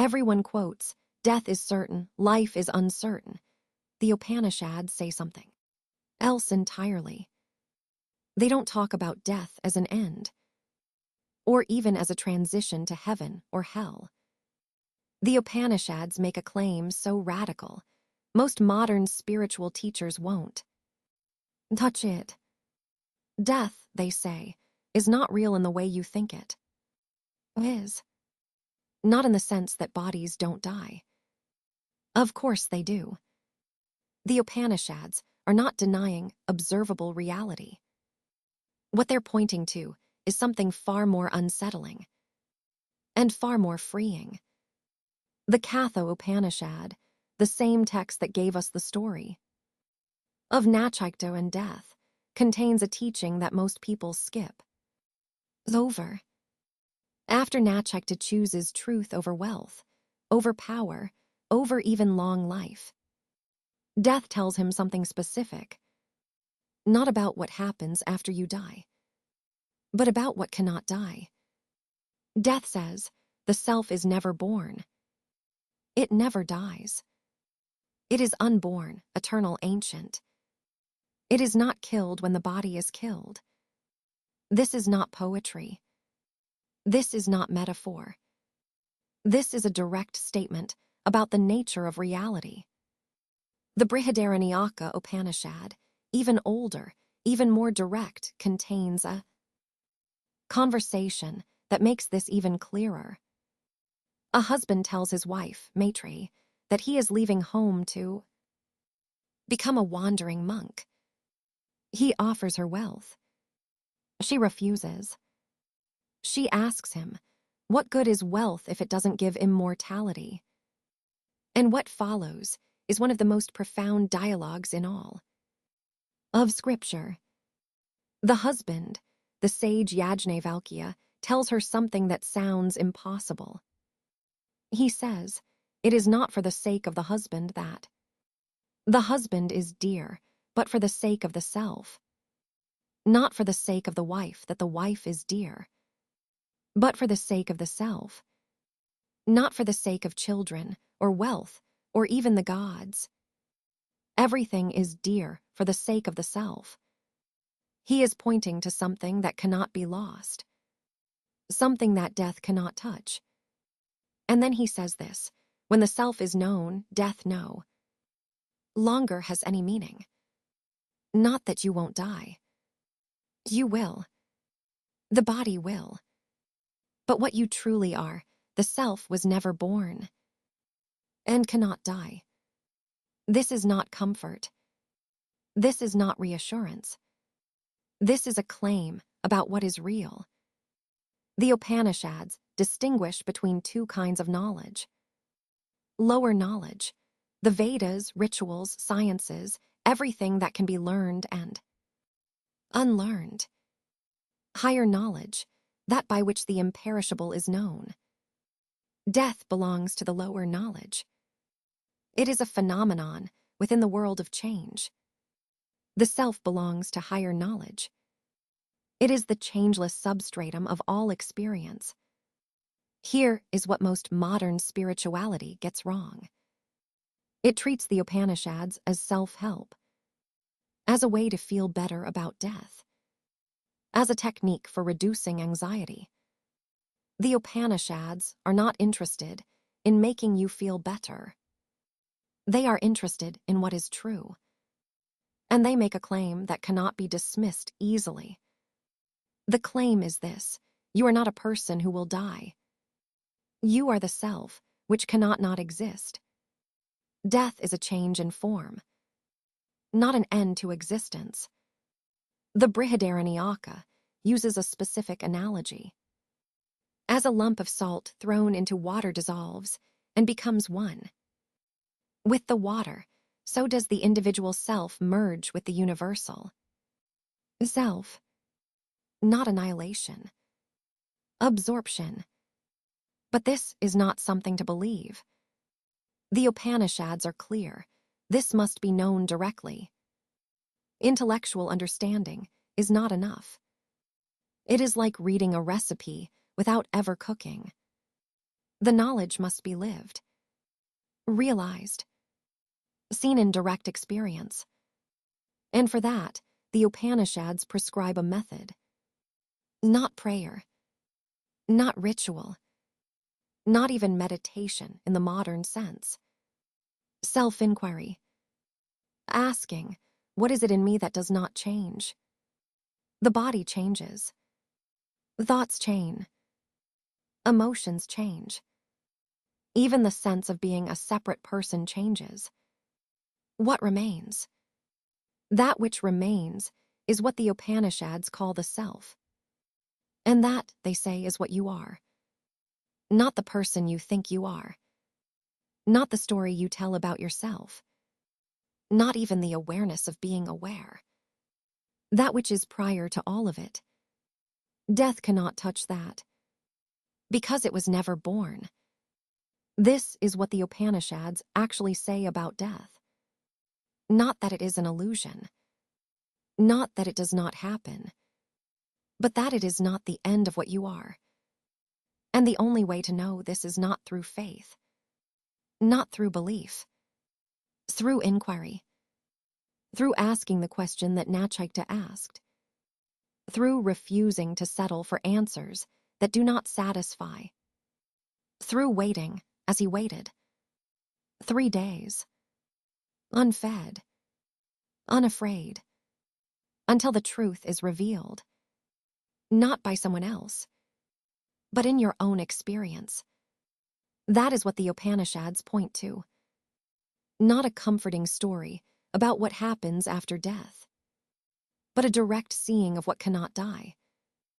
Everyone quotes, "Death is certain, life is uncertain." The Upanishads say something else entirely. They don't talk about death as an end, or even as a transition to heaven or hell. The Upanishads make a claim so radical, most modern spiritual teachers won't touch it. Death, they say, is not real in the way you think it is. Not in the sense that bodies don't die. Of course they do. The Upanishads are not denying observable reality. What they're pointing to is something far more unsettling and far more freeing. The Katha Upanishad, the same text that gave us the story of Nachikta and death, contains a teaching that most people skip over. After Nachikta chooses truth over wealth, over power, over even long life, death tells him something specific, not about what happens after you die, but about what cannot die. Death says, the self is never born. It never dies. It is unborn, eternal, ancient. It is not killed when the body is killed. This is not poetry. This is not metaphor. This is a direct statement about the nature of reality. The Brihadaranyaka Upanishad, even older, even more direct, contains a conversation that makes this even clearer. A husband tells his wife, Maitri, that he is leaving home to become a wandering monk. He offers her wealth. She refuses. She asks him, what good is wealth if it doesn't give immortality? And what follows is one of the most profound dialogues in all of Scripture. The husband, the sage Yajnavalkya, tells her something that sounds impossible. He says, it is not for the sake of the husband that the husband is dear, but for the sake of the self. Not for the sake of the wife that the wife is dear, but for the sake of the self. Not for the sake of children, or wealth, or even the gods. Everything is dear for the sake of the self. He is pointing to something that cannot be lost, something that death cannot touch. And then he says this, when the self is known, death no longer has any meaning. Not that you won't die. You will. The body will. But what you truly are, the self was never born and cannot die. This is not comfort. This is not reassurance. This is a claim about what is real. The Upanishads distinguish between two kinds of knowledge. Lower knowledge, the Vedas, rituals, sciences, everything that can be learned and unlearned. Higher knowledge, that by which the imperishable is known. Death belongs to the lower knowledge. It is a phenomenon within the world of change. The self belongs to higher knowledge. It is the changeless substratum of all experience. Here is what most modern spirituality gets wrong. It treats the Upanishads as self-help, as a way to feel better about death, as a technique for reducing anxiety. The Upanishads are not interested in making you feel better. They are interested in what is true. And they make a claim that cannot be dismissed easily. The claim is this: you are not a person who will die. You are the self, which cannot not exist. Death is a change in form, not an end to existence. The Brihadaranyaka uses a specific analogy. As a lump of salt thrown into water dissolves and becomes one with the water, so does the individual self merge with the universal self. Not annihilation. Absorption. But this is not something to believe. The Upanishads are clear. This must be known directly. Intellectual understanding is not enough. It is like reading a recipe without ever cooking. The knowledge must be lived, realized, seen in direct experience. And for that, the Upanishads prescribe a method. Not prayer, not ritual, not even meditation in the modern sense. Self-inquiry. Asking, what is it in me that does not change? The body changes. Thoughts change. Emotions change. Even the sense of being a separate person changes. What remains? That which remains is what the Upanishads call the self. And that, they say, is what you are. Not the person you think you are. Not the story you tell about yourself. Not even the awareness of being aware. That which is prior to all of it. Death cannot touch that, because it was never born. This is what the Upanishads actually say about death. Not that it is an illusion. Not that it does not happen. But that it is not the end of what you are. And the only way to know this is not through faith. Not through belief. Through inquiry. Through asking the question that Nachikta asked. Through refusing to settle for answers that do not satisfy. Through waiting as he waited. 3 days. Unfed. Unafraid. Until the truth is revealed. Not by someone else, but in your own experience. That is what the Upanishads point to. Not a comforting story about what happens after death, but a direct seeing of what cannot die.